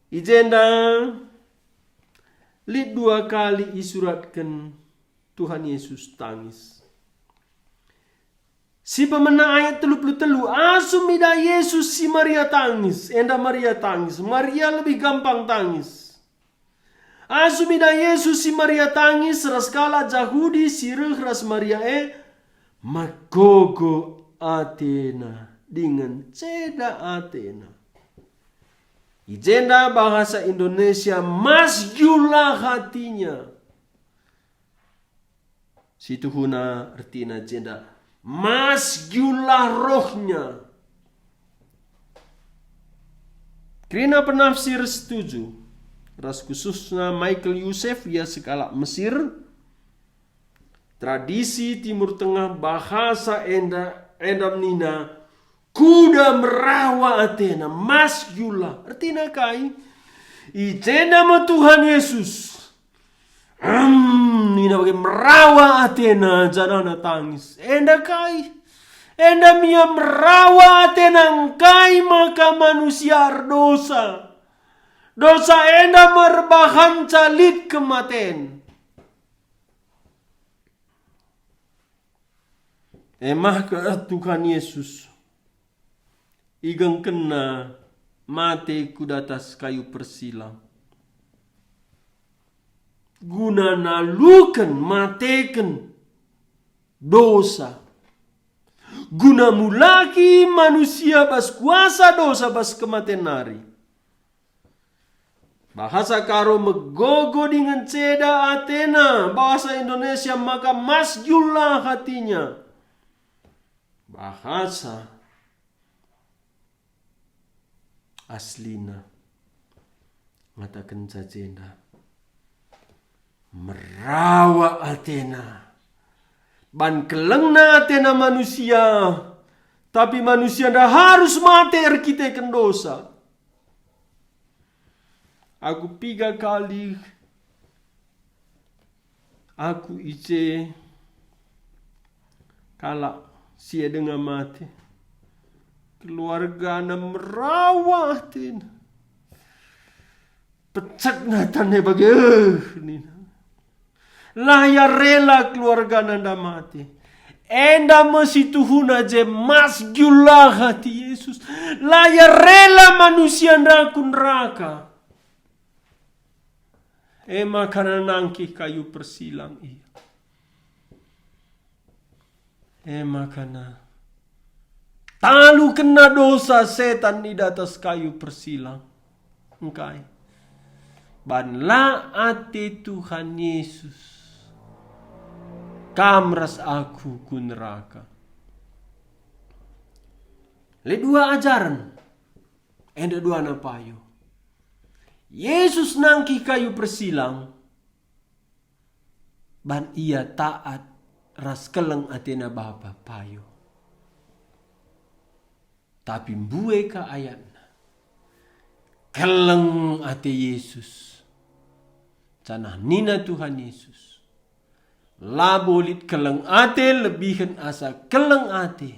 Ijenda lid 2 kali isuratkan Tuhan Yesus tangis. Si pemena ayat 33 asum ida Yesus si Maria tangis. Enda Maria tangis. Maria lebih gampang tangis. Asum ida Yesus si Maria tangis. Raskala Jahudi sireh ras Maria magogo Athena. Dengan ceda Athena. Ijenda bahasa Indonesia masjulah hatinya. Situ huna artina jenda masjulah rohnya. Krina penafsir setuju. Ras khususnya Michael Youssef ya sekala Mesir. Tradisi Timur Tengah bahasa endam nina. Kuda merawa Athena, masjulah. Artinya kai, ijenda ma Tuhan Yesus. Nina bagi merawa Athena, jangan tangis. Enda kai, enda mia merawa Athena kai maka manusia dosa. Dosa enda merbahan calit kematen. Emah ke Tuhan Yesus. Igang kena mati ku datas kayu persilang. Guna nalukan mateken dosa. Guna mulaki manusia bas kuasa dosa bas kematian nari. Bahasa karo megogo dengan ceda Athena. Bahasa Indonesia maka masjulah hatinya. Bahasa aslina ngatakan jajenda merawa Athena ban kelengna Athena manusia, tapi manusia dah harus mati kita dosa. Aku 3 kali aku ice kalak sia dengan mati. Keluarga na merawat pecak natane bagi layar rela keluarga nanda mati. Enda masituhuna je masjulah hati Yesus. Layar rela manusia ndaku neraka. Makana nangki kayu persilang iya. Makana talu kena dosa setan di atas kayu persilang. Engkai. Banla ati Tuhan Yesus. Kamras aku ku neraka. Le 2 ajaran. Enda 2 napayo. Yesus nangki kayu persilang. Ban ia taat ras keleng Athena bapa payo. Tapi mbue ka ayatna. Keleng ate Yesus. Canah nina Tuhan Yesus. Labolit keleng ate lebihan asa keleng ate.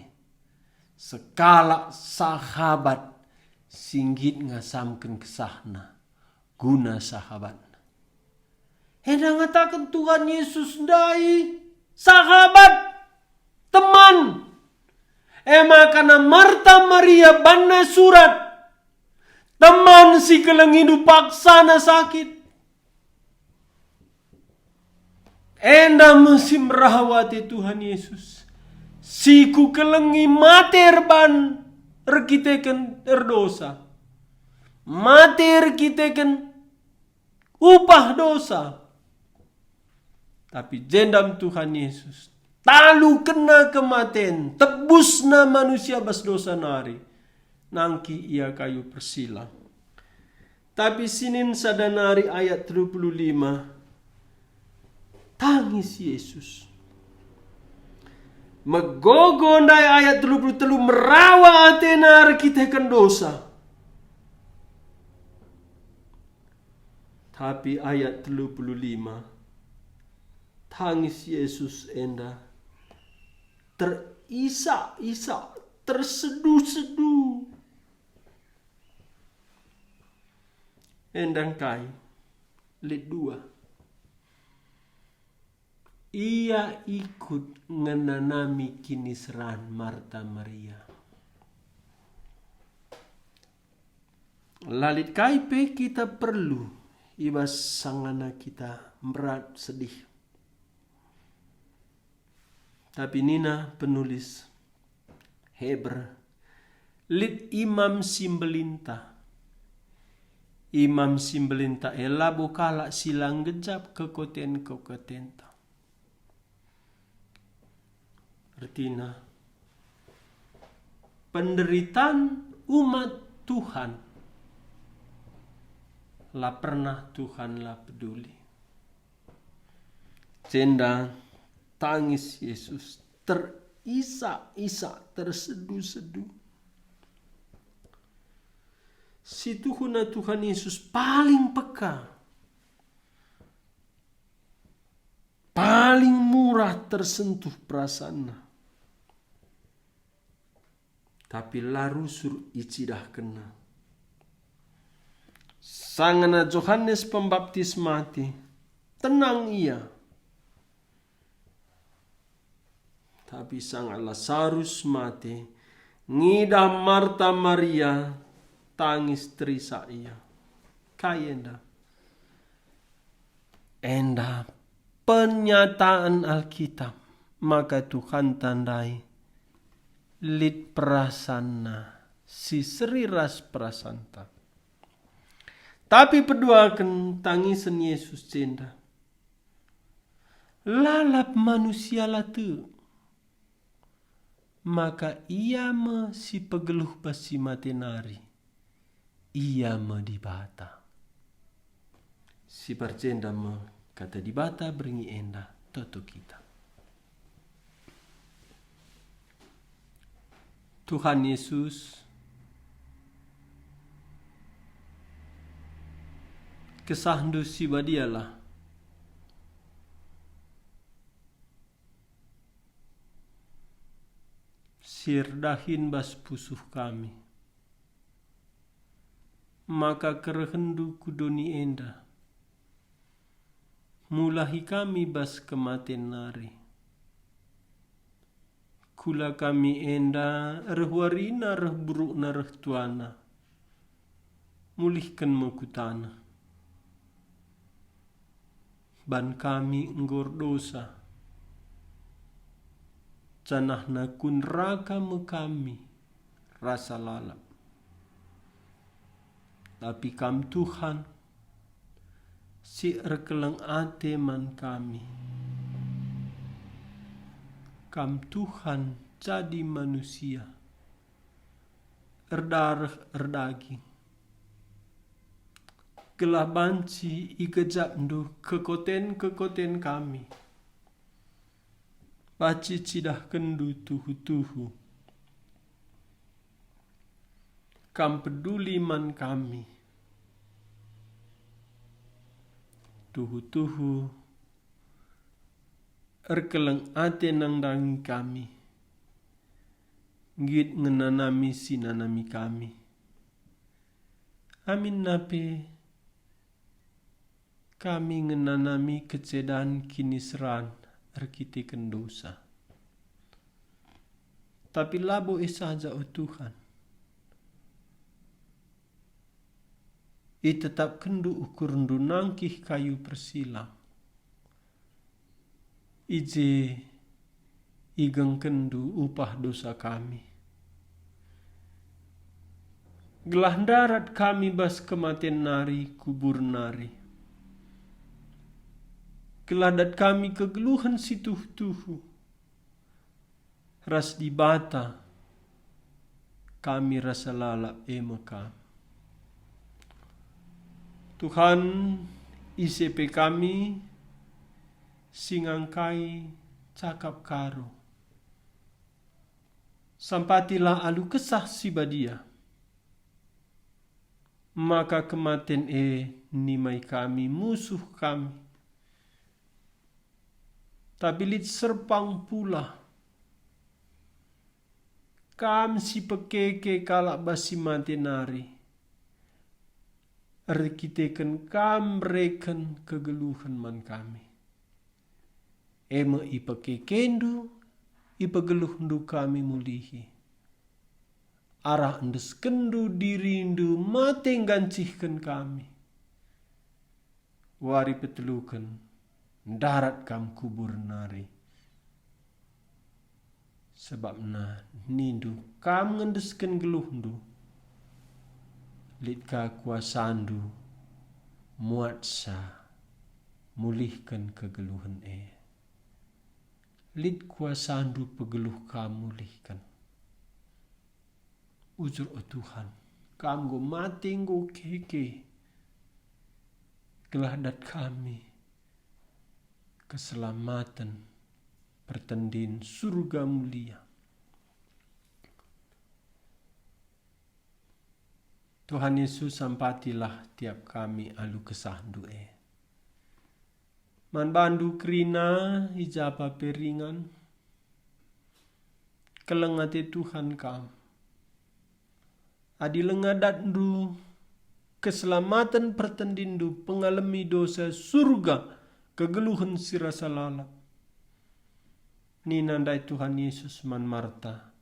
Sekala sahabat singgit ngasamkan kesahna. Guna sahabat. Hendak ngatakan Tuhan Yesus dai. Sahabat. Teman. Makana Marta Maria banna surat. Teman si keleng hidup paksana sakit. Enda mesti merawati Tuhan Yesus. Siku kelengi materban rekiteken erdosa. Mater kiteken upah dosa. Tapi jendam Tuhan Yesus talu kena kematian, tebusna manusia bas dosa nari. Nangki ia kayu persila. Tapi sinin sadanari ayat 35. Tangis Yesus. Megogondai ayat 33 merawa atenar kita kan dosa. Tapi ayat 35 tangis Yesus enda terisak-isak, terseduh-seduh. Endang kai lit 2. Ia ikut ngenanami kiniseran Marta Maria. Lalit kaipe kita perlu ibas sangana kita berat sedih. Tapi Nina penulis Hebra lit imam simbelinta. Imam simbelinta elabu kalak silang gejap kekoten. Artinya penderitaan umat Tuhan lah pernah Tuhan lah peduli. Jenda tangis Yesus terisak-isak, terseduh-seduh. Si Tuhan Yesus paling peka, paling murah tersentuh perasaannya. Tapi larusur icidah kena. Sangana Yohanes Pembaptis mati, tenang ia. Tapi sang Lazarus mati, ngida Marta Maria tangis terisak ia. Kayenda. Enda penyataan Alkitab, maka Tuhan tandai lit prasana si seriras prasanta. Tapi peduakan tangisan Yesus cenda. Lalap manusia latu. Maka ia me si pegeluh basi matenari. Ia me dibata. Si percenda me kata dibata beringi enda toto kita. Tuhan Yesus kesahndu si badialah sirdahin bas pusuh kami, maka kerehendu kudoni enda mulahi kami bas kematen nari. Kula kami enda rehwarina reh buruk na reh tuana. Mulihkan mekutana. Ban kami enggor dosa. Canahna kun raka me kami rasa lalap. Tapi kam Tuhan si rekelang ate man kami. Kam Tuhan jadi manusia, erdarah erdaging. Gelah banci ikejap ndu kekoten kami. Baci cidah kendu tuhu-tuhu. Kam peduli man kami. Tuhu-tuhu erkeleng ate nang dangi kami. Ngit ngenanami sinanami kami. Amin nape kami ngenanami kecedan kiniseran arkiteken dosa. Tapi labo saja o Tuhan. I tetap kendu ukur ndu nangkih kayu persilang. ije igeng kendu upah dosa kami. Gelah darat kami bas kematian nari kubur nari. Gelah dat kami kegeluhan situh-tuhu. Ras di bata kami rasa lalap mekam. Tuhan ICP kami singangkai cakap karo. Sampatilah alu kesah si badia. Maka kematian nimai kami musuh kami. Tabilit serpang pula. Kam si pekeke kalak basi mati nari. Arkiteken kam reken kegeluhan man kami. Ema ipakekendu, ipageluh ndu kami mulihi. Arah endes kendu dirindu mate gancihkan kami. Wari petelukan darat kam kubur nari. Sebab nindu kam ngendesken geluh ndu. Litka kuasandu muat sa mulihkan kegeluhan Lit kuasandu pegeluh kam mulihkan. Ujur Tuhan, kam go mati go keke. Geladat kami keselamatan pertendin surga mulia. Tuhan Yesus sampatilah tiap kami alu kesah due. Man bandu kerina ijapa peringan. Kelengate Tuhan kam. Adi lengadat ndu keselamatan pertendindu pengalami dosa surga kegeluhan si rasa lalap. Ninandai Tuhan Yesus man Marta.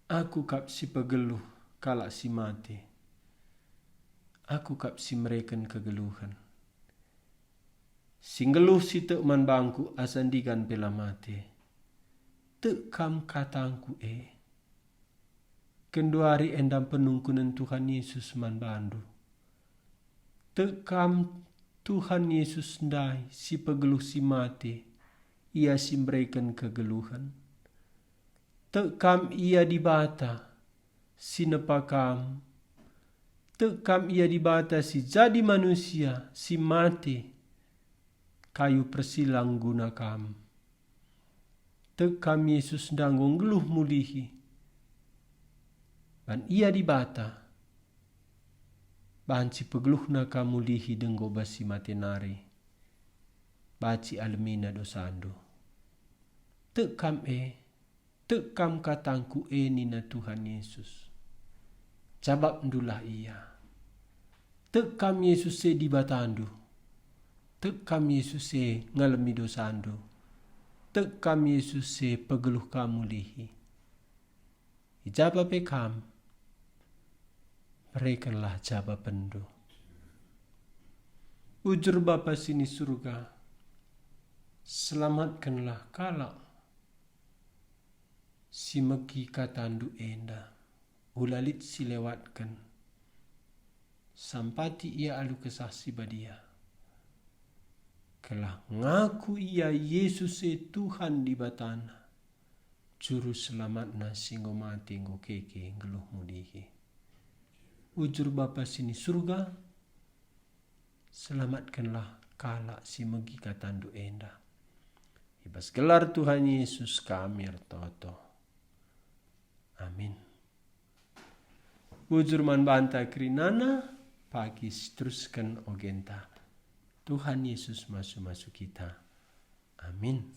Aku kap si pegeluh kalak si mati. Aku kap si mereken kegeluhan. Singgeluh si tek man bangku asandigan pela mati. Tek kam katangku Kenduari endam penungkunan Tuhan Yesus man bandu. Tekam Tuhan Yesus ndai si pegeluh si mati. Ia si mereken kegeluhan. Tekam ia dibata si nepakam. Tekam ia dibata si jadi manusia si mati. Kayu persilang guna kam. Tekam Yesus ndanggung geluh mulihi. Dan ia dibata. Banci pegeluhna kamu lihi denggo basi matenari. Baci alemina dosandu. Tekam tekam katangku nina Tuhan Yesus. Cabab ndulah ia. Tekam Yesus dibatandu. Tekam Yesus ngalemi dosandu. Tekam Yesus pegeluh kamu lihi. Ijaba pekam. Berikanlah jawab pendu. Ujur Bapa sini surga, selamatkanlah kalak si megi katandu enda, ulalit si lewatkan, sampati ia alu kesah si badia. Kelah ngaku ia Yesus Tuhan di batana, juru selamatna singgo mati nggo keke geluh mudihi. Ujur Bapa sini surga, selamatkanlah kalak si megi katandu enda. Ibas gelar Tuhan Yesus kami ertoto. Amin. Ujur man banta krinana, pagi teruskan ogenta. Tuhan Yesus masuk kita. Amin.